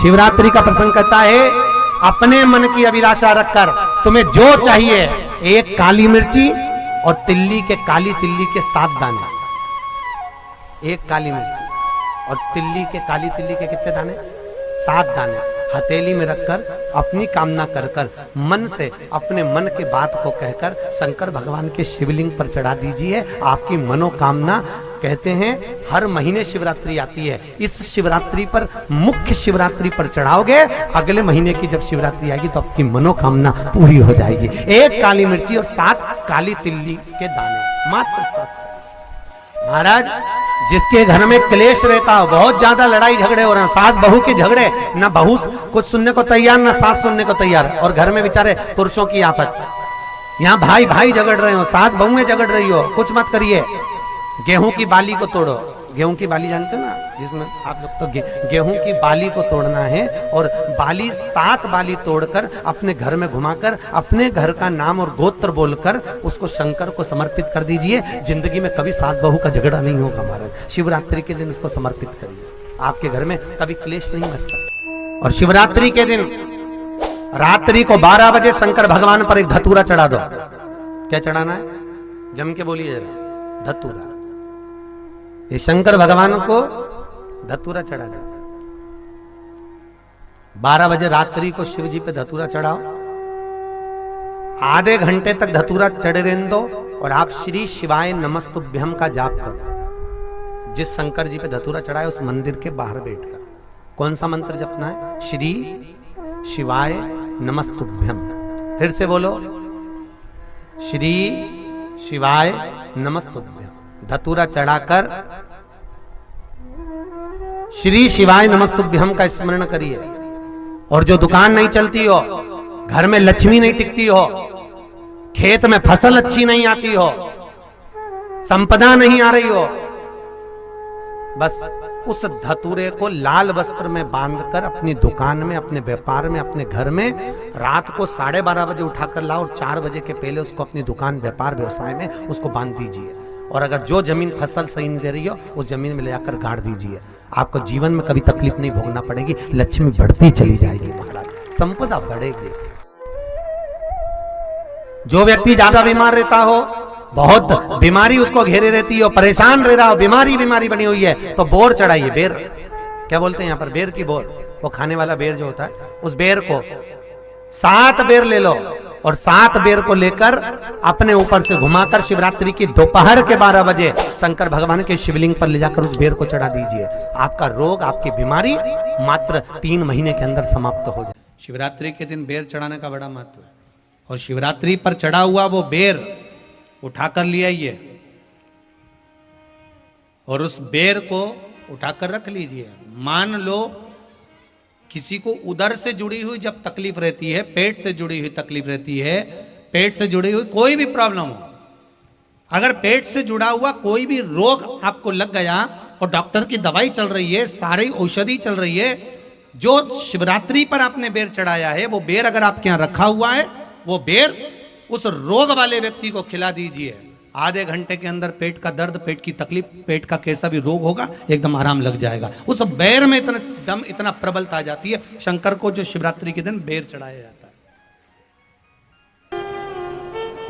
शिवरात्रि का प्रसंग कहता है, अपने मन की अभिलाषा रखकर तुम्हें जो चाहिए, एक काली मिर्ची और काली तिल्ली के 7 दाने। एक काली मिर्ची और काली तिल्ली के कितने दाने? 7 दाने हथेली में रखकर अपनी कामना कर कर मन से अपने मन की बात को कहकर शंकर भगवान के शिवलिंग पर चढ़ा दीजिए। आपकी मनोकामना, कहते हैं हर महीने शिवरात्रि आती है, इस शिवरात्रि पर, मुख्य शिवरात्रि पर चढ़ाओगे, अगले महीने की जब शिवरात्रि आएगी तो आपकी मनोकामना पूरी हो जाएगी। एक काली मिर्ची और 7 काली तिल्ली के दाने, मात्र 7। महाराज, जिसके घर में क्लेश रहता हो, बहुत ज्यादा लड़ाई झगड़े हो रहे हैं, सास बहू के झगड़े, ना बहू कुछ सुनने को तैयार ना सास सुनने को तैयार, और घर में बेचारे पुरुषों की आफत, यहाँ भाई भाई झगड़ रहे हो, सास बहुएं झगड़ रही हो, कुछ मत करिए। गेहूं की बाली को तोड़ो। गेहूं की बाली जानते ना, जिसमें आप लोग तो गेहूं की बाली को तोड़ना है, और बाली 7 बाली तोड़कर अपने घर में घुमाकर अपने घर का नाम और गोत्र बोलकर उसको शंकर को समर्पित कर दीजिए। जिंदगी में कभी सास बहू का झगड़ा नहीं होगा महाराज। शिवरात्रि के दिन उसको समर्पित करिए, आपके घर में कभी क्लेश नहीं बच सकता। और शिवरात्रि के दिन रात्रि को 12 बजे शंकर भगवान पर एक धतूरा चढ़ा दो। क्या चढ़ाना है? जम के बोलिए जरा। धतूरा। ये शंकर भगवान को धतूरा चढ़ा दो। 12 बजे रात्रि को शिव जी पे धतूरा चढ़ाओ। आधे घंटे तक धतूरा चढ़े रहने दो और आप श्री शिवाय नमस्तुभ्यम का जाप करो। जिस शंकर जी पे धतूरा चढ़ाए उस मंदिर के बाहर बैठकर कौन सा मंत्र जपना है? श्री शिवाय नमस्तुभ्यम। फिर से बोलो, श्री शिवाय नमस्तुभ्यम। धतूरा चढ़ाकर श्री शिवाय नमस्तुभ्यम का स्मरण करिए। और जो दुकान नहीं चलती हो, घर में लक्ष्मी नहीं टिकती हो, खेत में फसल अच्छी नहीं आती हो, संपदा नहीं आ रही हो, बस उस धतूरे को लाल वस्त्र में बांधकर अपनी दुकान में, अपने व्यापार में, अपने घर में रात को 12:30 बजे उठाकर लाओ और 4 बजे के पहले उसको अपनी दुकान, व्यापार, व्यवसाय में उसको बांध दीजिए। और अगर जो जमीन फसल सही नहीं दे रही हो, उस जमीन में ले जाकर गाड़ दीजिए। आपको जीवन में कभी तकलीफ नहीं भोगना पड़ेगी, लक्ष्मी बढ़ती चली जाएगी महाराज, संपदा बढ़ेगी। जो व्यक्ति ज्यादा बीमार रहता हो, बहुत बीमारी उसको घेरे रहती हो, परेशान रह रहा हो, बीमारी बनी हुई है, तो बोर चढ़ाइए। बेर, क्या बोलते हैं यहाँ पर? बेर की बोर, वो खाने वाला बेर जो होता है, उस बेर को 7 बेर ले लो और 7 बेर को लेकर अपने ऊपर से घुमाकर शिवरात्रि की दोपहर के 12 बजे शंकर भगवान के शिवलिंग पर ले जाकर उस बेर को चढ़ा दीजिए। आपका रोग, आपकी बीमारी मात्र 3 महीने के अंदर समाप्त हो जाए। शिवरात्रि के दिन बेर चढ़ाने का बड़ा महत्व है। और शिवरात्रि पर चढ़ा हुआ वो बेर उठाकर ले आइए और उस बेर को उठाकर रख लीजिए। मान लो किसी को उदर से जुड़ी हुई जब तकलीफ रहती है, पेट से जुड़ी हुई तकलीफ रहती है, पेट से जुड़ी हुई कोई भी प्रॉब्लम हो, अगर पेट से जुड़ा हुआ कोई भी रोग आपको लग गया और डॉक्टर की दवाई चल रही है, सारी औषधि चल रही है, जो शिवरात्रि पर आपने बेर चढ़ाया है, वो बेर अगर आपके यहाँ रखा हुआ है, वो बेर उस रोग वाले व्यक्ति को खिला दीजिए। आधे घंटे के अंदर पेट का दर्द, पेट की तकलीफ, पेट का कैसा भी रोग होगा, एकदम आराम लग जाएगा। उस बेर में इतना प्रबलता आ जाती है शंकर को, जो शिवरात्रि के दिन बेर चढ़ाया जाता है।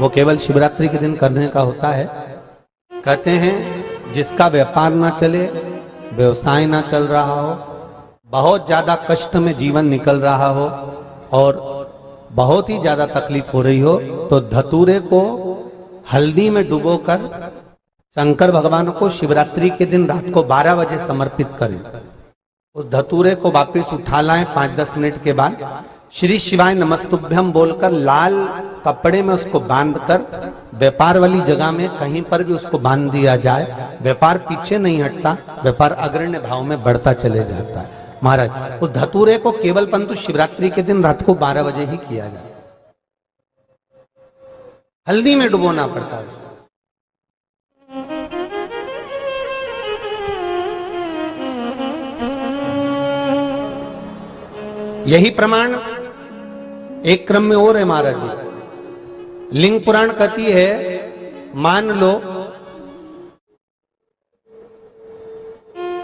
वो केवल शिवरात्रि के दिन करने का होता है। कहते हैं जिसका व्यापार ना चले, व्यवसाय ना चल रहा हो, बहुत ज्यादा कष्ट में जीवन निकल रहा हो और बहुत ही ज्यादा तकलीफ हो रही हो, तो धतूरे को हल्दी में डुबोकर शंकर भगवान को शिवरात्रि के दिन रात को 12 बजे समर्पित करें। उस धतूरे को वापस उठा लाएं 5-10 मिनट के बाद, श्री शिवाय नमस्तुभ्यम बोलकर लाल कपड़े में उसको बांधकर व्यापार वाली जगह में कहीं पर भी उसको बांध दिया जाए। व्यापार पीछे नहीं हटता, व्यापार अग्रण्य भाव में बढ़ता चले जाता है। महाराज, उस धतूरे को केवल परंतु शिवरात्रि के दिन रात को 12 बजे ही किया जाए। हल्दी में डुबोना पड़ता है। यही प्रमाण एक क्रम में और है महाराज जी। लिंग पुराण कहती है, मान लो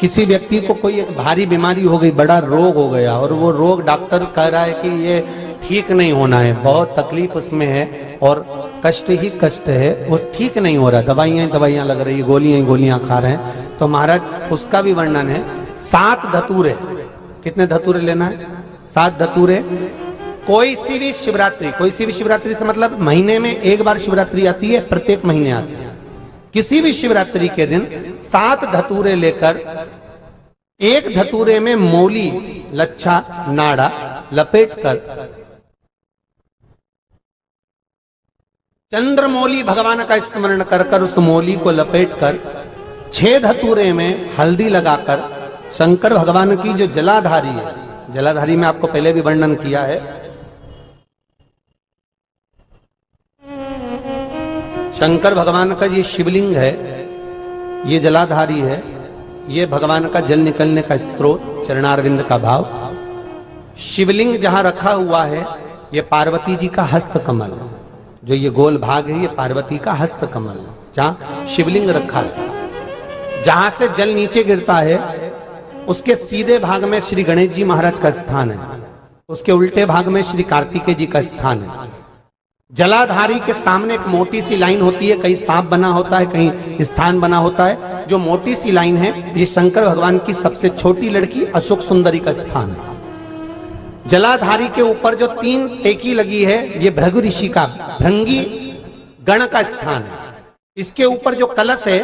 किसी व्यक्ति को कोई एक भारी बीमारी हो गई, बड़ा रोग हो गया, और वो रोग डॉक्टर कह रहा है कि ये ठीक नहीं होना है, बहुत तकलीफ उसमें है और कष्ट ही कष्ट है, वो ठीक नहीं हो रहा, दवाइयां लग रही, गोलियां खा रहे हैं, तो महाराज उसका भी वर्णन है। 7 धतूरे, कितने धतूरे लेना है? 7 धतूरे। कोई सी भी शिवरात्रि से मतलब महीने में एक बार शिवरात्रि आती है, प्रत्येक महीने आती है। किसी भी शिवरात्रि के दिन 7 धतूरे लेकर, एक धतूरे में मौली, लच्छा, नाड़ा लपेटकर, चंद्रमौली भगवान का स्मरण कर उस मौली को लपेटकर, 6 धतूरे में हल्दी लगाकर, शंकर भगवान की जो जलाधारी है, जलाधारी में आपको पहले भी वर्णन किया है, शंकर भगवान का ये शिवलिंग है, ये जलाधारी है, ये भगवान का जल निकलने का स्रोत, चरणारविंद का भाव। शिवलिंग जहां रखा हुआ है, ये पार्वती जी का हस्त कमल है, जो ये गोल भाग है, ये पार्वती का हस्त कमल है, जहां शिवलिंग रखा है। जहां से जल नीचे गिरता है, उसके सीधे भाग में श्री गणेश जी महाराज का स्थान है, उसके उल्टे भाग में श्री कार्तिकेय जी का स्थान है। जलाधारी के सामने एक मोटी सी लाइन होती है, कहीं सांप बना होता है, कहीं स्थान बना होता है। जो मोटी सी लाइन है, ये शंकर भगवान की सबसे छोटी लड़की अशोक सुंदरी का स्थान है। जलाधारी के ऊपर जो 3 टेकी लगी है, ये भृगु ऋषि का, भृंगी गण का स्थान है। इसके ऊपर जो कलश है,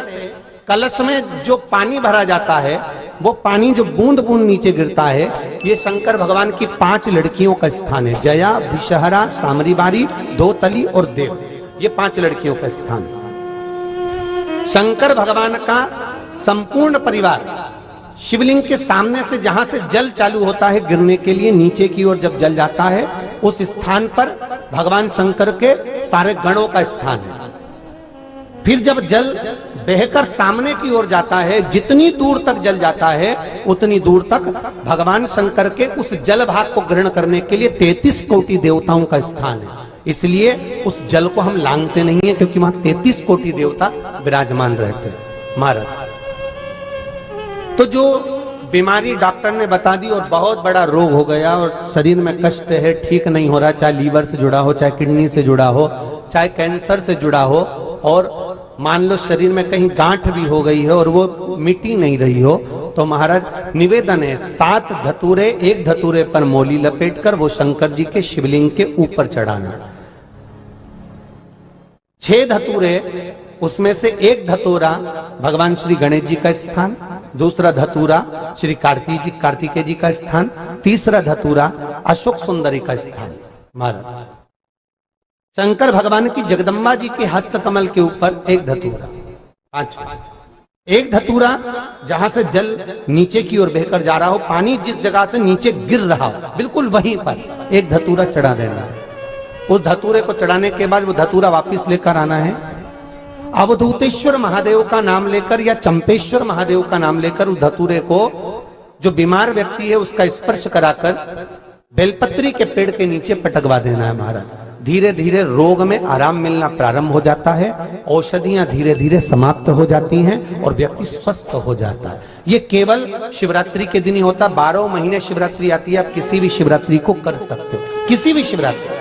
कलश में जो पानी भरा जाता है, वो पानी जो बूंद बूंद नीचे गिरता है, ये शंकर भगवान की 5 लड़कियों का स्थान है। जया, विषहरा, सामरीबारी, धोतली और देव, ये 5 लड़कियों का स्थान है। शंकर भगवान का संपूर्ण परिवार शिवलिंग के सामने से, जहां से जल चालू होता है गिरने के लिए, नीचे की ओर जब जल जाता है, उस स्थान पर भगवान शंकर के सारे गणों का स्थान है। फिर जब जल बहकर सामने की ओर जाता है, जितनी दूर तक जल जाता है, उतनी दूर तक भगवान शंकर के उस जल भाग को ग्रहण करने के लिए 33 कोटि देवताओं का स्थान है। इसलिए उस जल को हम लांघते नहीं है, क्योंकि वहां 33 कोटि देवता विराजमान रहते हैं महाराज। तो जो बीमारी डॉक्टर ने बता दी और बहुत बड़ा रोग हो गया और शरीर में कष्ट है, ठीक नहीं हो रहा, चाहे लीवर से जुड़ा हो, चाहे किडनी से जुड़ा हो, चाहे कैंसर से जुड़ा हो, और मान लो शरीर में कहीं गांठ भी हो गई है और वो मिटी नहीं रही हो, तो महाराज निवेदन है 7 धतूरे, एक धतूरे पर मौली लपेटकर वो शंकर जी के शिवलिंग के ऊपर चढ़ाना। 6 धतूरे, उसमें से एक धतूरा भगवान श्री गणेश जी का स्थान, दूसरा धतूरा श्री कार्तिकेय जी का स्थान, तीसरा धतूरा अशोक सुंदरी का स्थान। महाराज शंकर भगवान की जगदम्बा जी के हस्त कमल के ऊपर एक धतूरा, 5, एक धतूरा जहां से जल नीचे की ओर बहकर जा रहा हो, पानी जिस जगह से नीचे गिर रहा हो, बिल्कुल वहीं पर एक धतूरा चढ़ा देना है। उस धतूरे को चढ़ाने के बाद वो धतूरा वापस लेकर आना है, अवधूतेश्वर महादेव का नाम लेकर या चंपेश्वर महादेव का नाम लेकर उस धतूरे को, जो बीमार व्यक्ति है उसका स्पर्श कराकर बेलपत्री के पेड़ के नीचे पटकवा देना है महाराज। धीरे धीरे रोग में आराम मिलना प्रारंभ हो जाता है, औषधियां धीरे धीरे समाप्त हो जाती हैं और व्यक्ति स्वस्थ हो जाता है। ये केवल शिवरात्रि के दिन ही होता, 12 महीने शिवरात्रि आती है, आप किसी भी शिवरात्रि को कर सकते हो, किसी भी शिवरात्रि।